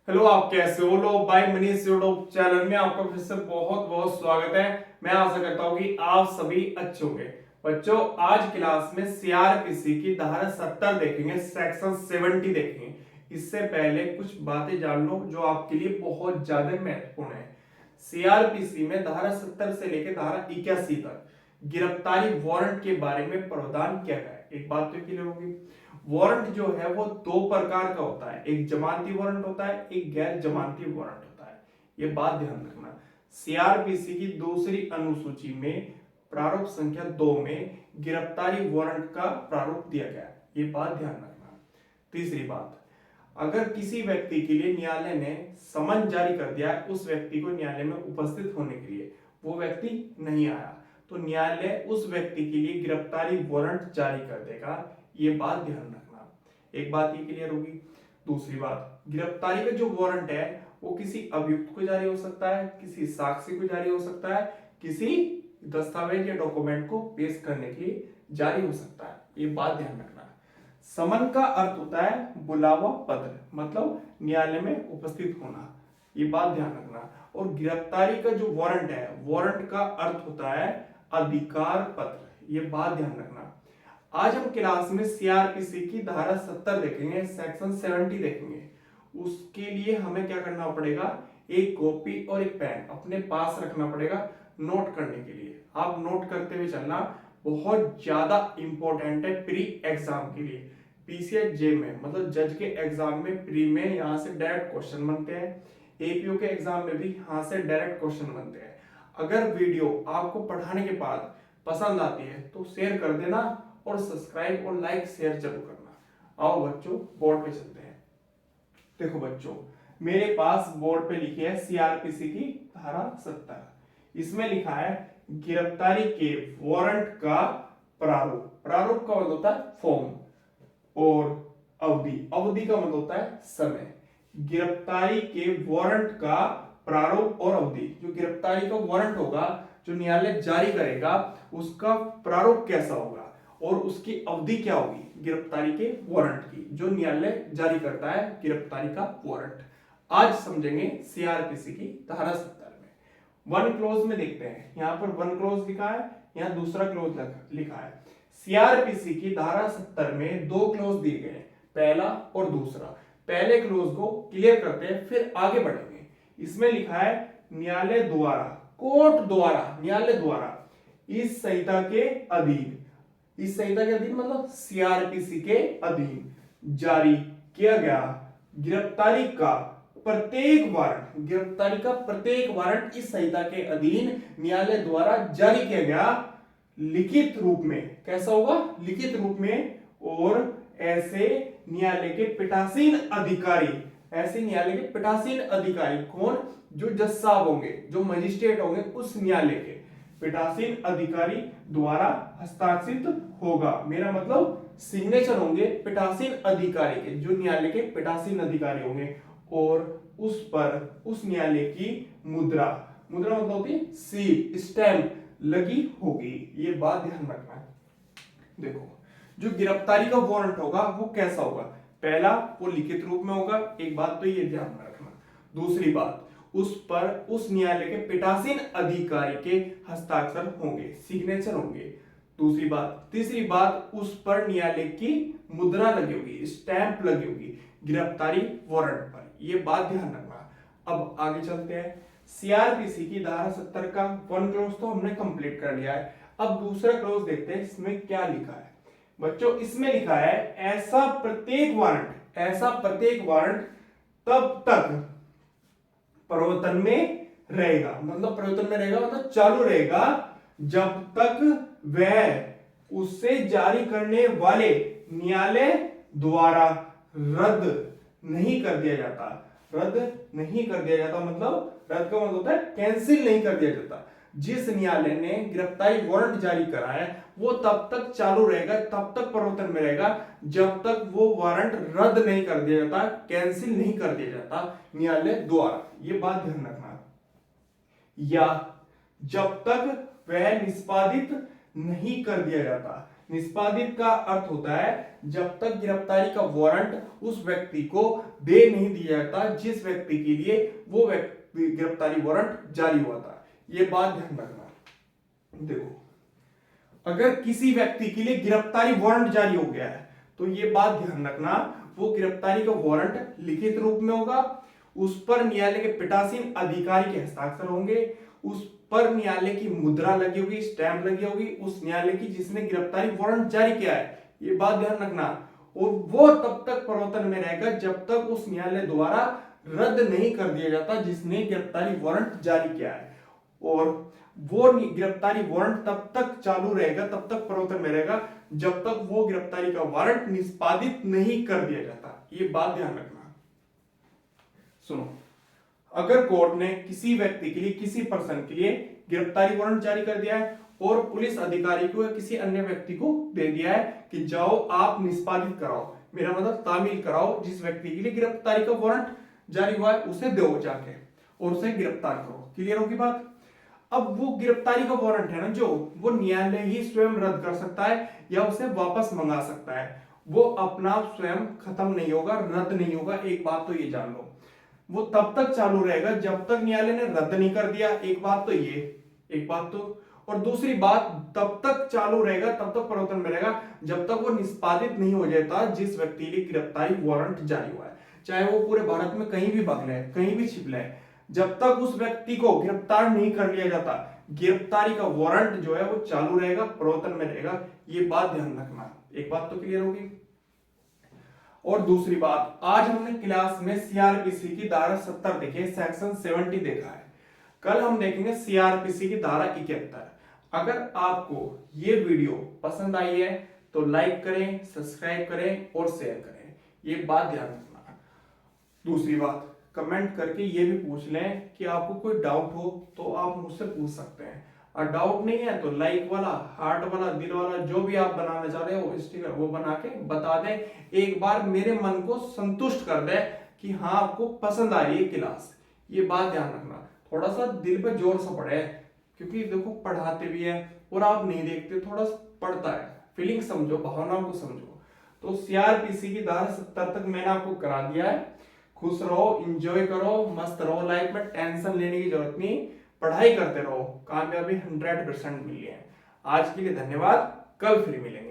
Hello, आप कैसे हो लोग भाई। मनीष यूट्यूब चैनल में आपका फिर से बहुत बहुत स्वागत है। मैं आशा करता हूँ कि आप सभी अच्छे होंगे। बच्चों, आज क्लास में सीआरपीसी की धारा 70 देखेंगे, सेक्शन 70 देखेंगे। इससे पहले कुछ बातें जान लो जो आपके लिए बहुत ज्यादा महत्वपूर्ण है। सीआरपीसी में धारा 70 से लेकर धारा 81 तक गिरफ्तारी वारंट के बारे में प्रावधान किया गया है। एक बात तो क्लियर होगी, वारंट जो है वो दो प्रकार का होता है, एक जमानती वारंट होता है, एक गैर जमानती वारंट होता है। ये बात ध्यान रखना। सीआरपीसी की दूसरी अनुसूची में प्रारूप संख्या 2 में गिरफ्तारी वारंट का प्रारूप दिया गया है। ये बात ध्यान रखना। तीसरी बात, अगर किसी व्यक्ति के लिए न्यायालय ने समन जारी कर दिया है, उस व्यक्ति को न्यायालय में उपस्थित होने के लिए, वो व्यक्ति नहीं आया, तो न्यायालय उस व्यक्ति के लिए गिरफ्तारी वारंट जारी कर देगा। ये बात ध्यान रखना। एक बात ये क्लियर होगी। दूसरी बात, गिरफ्तारी का जो वारंट है वो किसी अभियुक्त को जारी हो सकता है, किसी साक्षी को जारी हो सकता है, किसी दस्तावेज या डॉक्यूमेंट को पेश करने के लिए जारी हो सकता है। ये बात ध्यान रखना। समन का अर्थ होता है बुलावा पत्र, मतलब न्यायालय में उपस्थित होना। ये बात ध्यान रखना। और गिरफ्तारी का जो वारंट है, वारंट का अर्थ होता है अधिकार पत्र। ये बात ध्यान रखना। आज हम क्लास में सीआरपीसी की धारा 70 देखेंगे, सेक्शन 70 देखेंगे। उसके लिए हमें क्या करना पड़ेगा, एक कॉपी और एक पेन अपने पास रखना पड़ेगा नोट करने के लिए। आप नोट करते हुए चलना, बहुत ज्यादा इंपॉर्टेंट है प्री एग्जाम के लिए। पीसीएस जे में, मतलब जज के एग्जाम में, प्री में यहाँ से डायरेक्ट क्वेश्चन बनते हैं। एपीओ के एग्जाम में भी यहाँ से डायरेक्ट क्वेश्चन बनते हैं। अगर वीडियो आपको पढ़ाने के बाद पसंद आती है तो शेयर कर देना, और सब्सक्राइब और लाइक शेयर जरूर करना। आओ बच्चों, बोर्ड पे चलते हैं। देखो बच्चों, मेरे पास बोर्ड पे लिखी है सीआरपीसी की धारा 70। इसमें लिखा है गिरफ्तारी के वारंट का प्रारूप। प्रारूप का मतलब होता है फॉर्म, और अवधि, अवधि का मतलब होता है समय। गिरफ्तारी के वारंट का प्रारूप और अवधि, जो गिरफ्तारी का वारंट होगा जो न्यायालय जारी करेगा, उसका प्रारूप कैसा होगा और उसकी अवधि क्या होगी गिरफ्तारी के वारंट की, जो न्यायालय जारी करता है गिरफ्तारी का वारंट। आज समझेंगे सीआरपीसी की धारा 70 में। वन क्लोज में देखते हैं, यहां पर वन क्लोज लिखा है, यहां दूसरा क्लोज लिखा है। सीआरपीसी की धारा 70 में दो क्लोज दिए गए, पहला और दूसरा। पहले क्लोज को क्लियर करते हैं, फिर आगे बढ़ेंगे। इसमें लिखा है न्यायालय द्वारा, कोर्ट द्वारा, न्यायालय द्वारा इस संहिता के अधीन, इस संहिता के अधीन मतलब सीआरपीसी के अधीन जारी किया गया गिरफ्तारी का प्रत्येक वारंट, गिरफ्तारी का प्रत्येक वारंट इस संहिता के अधीन न्यायालय द्वारा जारी किया गया लिखित रूप में। कैसा होगा, लिखित रूप में। और ऐसे न्यायालय के पीठासीन अधिकारी, ऐसे न्यायालय के पीठासीन अधिकारी कौन, जो जज साहब होंगे, जो मजिस्ट्रेट होंगे, उस न्यायालय के पीठासीन अधिकारी द्वारा हस्ताक्षरित होगा। मेरा मतलब सिग्नेचर होंगे पीठासीन अधिकारी के, जो न्यायालय के पीठासीन अधिकारी होंगे। और उस पर उस न्यायालय की मुद्रा, मुद्रा मतलब होती है सील, स्टैंप लगी होगी। ये बात ध्यान रखना है। देखो, जो गिरफ्तारी का वारंट होगा वो कैसा होगा, पहला वो लिखित रूप में होगा। एक बात तो ये ध्यान में रखना। दूसरी बात, उस पर उस न्यायालय के पीठासीन अधिकारी के हस्ताक्षर होंगे, सिग्नेचर होंगे। दूसरी बात, तीसरी बात, उस पर न्यायालय की मुद्रा लगी होगी, स्टैंप लगी होगी गिरफ्तारी वारंट पर। यह बात ध्यान रखना। अब आगे चलते हैं। सीआरपीसी की धारा 70 का वन क्लोज तो हमने कंप्लीट कर लिया है। अब दूसरा क्लोज देखते हैं, इसमें क्या लिखा है बच्चों। इसमें लिखा है ऐसा प्रत्येक वारंट, ऐसा प्रत्येक वारंट तब तक प्रवर्तन में रहेगा, मतलब प्रवर्तन में रहेगा मतलब चालू रहेगा, जब तक वह उससे जारी करने वाले न्यायालय द्वारा रद्द नहीं कर दिया जाता। रद्द नहीं कर दिया जाता मतलब, रद्द का मतलब होता है कैंसिल नहीं कर दिया जाता। जिस न्यायालय ने गिरफ्तारी वारंट जारी करा है वो तब तक चालू रहेगा, तब तक प्रवर्तन में रहेगा, जब तक वो वारंट रद्द नहीं कर दिया जाता, कैंसिल नहीं कर दिया जाता न्यायालय द्वारा। ये बात ध्यान रखना। या जब तक वह निष्पादित नहीं कर दिया जाता, निष्पादित का अर्थ होता है जब तक गिरफ्तारी का वारंट उस व्यक्ति को दे नहीं दिया जाता जिस व्यक्ति के लिए वो व्यक्ति गिरफ्तारी वारंट जारी हुआ था। ये बात ध्यान रखना। देखो, अगर किसी व्यक्ति के लिए गिरफ्तारी वारंट जारी हो गया है तो ये बात ध्यान रखना, वो गिरफ्तारी का वारंट लिखित रूप में होगा, उस पर न्यायालय के पीठासीन अधिकारी के हस्ताक्षर होंगे, उस पर न्यायालय की मुद्रा लगी होगी, स्टैंप लगी होगी, उस न्यायालय की जिसने गिरफ्तारी वारंट जारी किया है। ये बात ध्यान रखना। और वो तब तक प्रवर्तन में रहेगा जब तक उस न्यायालय द्वारा रद्द नहीं कर दिया जाता जिसने गिरफ्तारी वारंट जारी किया है। और वो गिरफ्तारी वारंट तब तक चालू रहेगा, तब तक प्रवर्तन में रहेगा जब तक वो गिरफ्तारी का वारंट निष्पादित नहीं कर दिया जाता। ये बात ध्यान रखना। सुनो, अगर कोर्ट ने किसी व्यक्ति के लिए, किसी पर्सन के लिए गिरफ्तारी वारंट जारी कर दिया है और पुलिस अधिकारी को या किसी अन्य व्यक्ति को दे दिया है कि जाओ आप निष्पादित कराओ, मेरा मतलब तामील कराओ, जिस व्यक्ति के लिए गिरफ्तारी का वारंट जारी हुआ है उसे दो जाके और उसे गिरफ्तार करो। क्लियर होगी बात? अब वो गिरफ्तारी का वारंट है ना, जो वो न्यायालय ही स्वयं रद्द कर सकता है या उसे वापस मंगा सकता है। वो अपना स्वयं खत्म नहीं होगा, रद्द नहीं होगा। एक बात तो ये जान लो, वो तब तक चालू रहेगा जब तक न्यायालय ने रद्द नहीं कर दिया। एक बात तो ये, एक बात तो, और दूसरी बात, तब तक चालू रहेगा, तब तक प्रवर्तन में रहेगा जब तक वो निष्पादित नहीं हो जाता जिस व्यक्ति के लिए गिरफ्तारी वारंट जारी हुआ है, चाहे वो पूरे भारत में कहीं भी भाग ले, कहीं भी छिप ले, जब तक उस व्यक्ति को गिरफ्तार नहीं कर लिया जाता गिरफ्तारी का वारंट जो है वो चालू रहेगा, प्रवर्तन में रहेगा। ये बात ध्यान रखना। एक बात तो क्लियर होगी। और दूसरी बात, आज हमने क्लास में सीआरपीसी की धारा 70 देखी है, सेक्शन 70 देखा है। कल हम देखेंगे सीआरपीसी की धारा 71। अगर आपको ये वीडियो पसंद आई है तो लाइक करें, सब्सक्राइब करें और शेयर करें। ये बात ध्यान रखना। दूसरी बात, कमेंट करके ये भी पूछ लें कि आपको कोई डाउट हो तो आप मुझसे पूछ सकते हैं, और डाउट नहीं है तो लाइक वाला, हार्ट वाला, दिल वाला, जो भी आप बनाना चाह रहे हो स्टिकर, वो बना के बता दें। एक बार मेरे मन को संतुष्ट कर दे कि हाँ आपको पसंद आ रही है क्लास। ये बात ध्यान रखना। थोड़ा सा दिल पे जोर सा पड़े, क्योंकि देखो पढ़ाते भी है और आप नहीं देखते, थोड़ा पड़ता है। फीलिंग समझो, भावनाओं को समझो। तो सीआरपीसी की धारा 70 तक मैंने आपको करा दिया है। खुश रहो, एंजॉय करो, मस्त रहो लाइफ में, टेंशन लेने की जरूरत नहीं, पढ़ाई करते रहो, कामयाबी 100% मिली है। आज के लिए धन्यवाद, कल फिर मिलेंगे।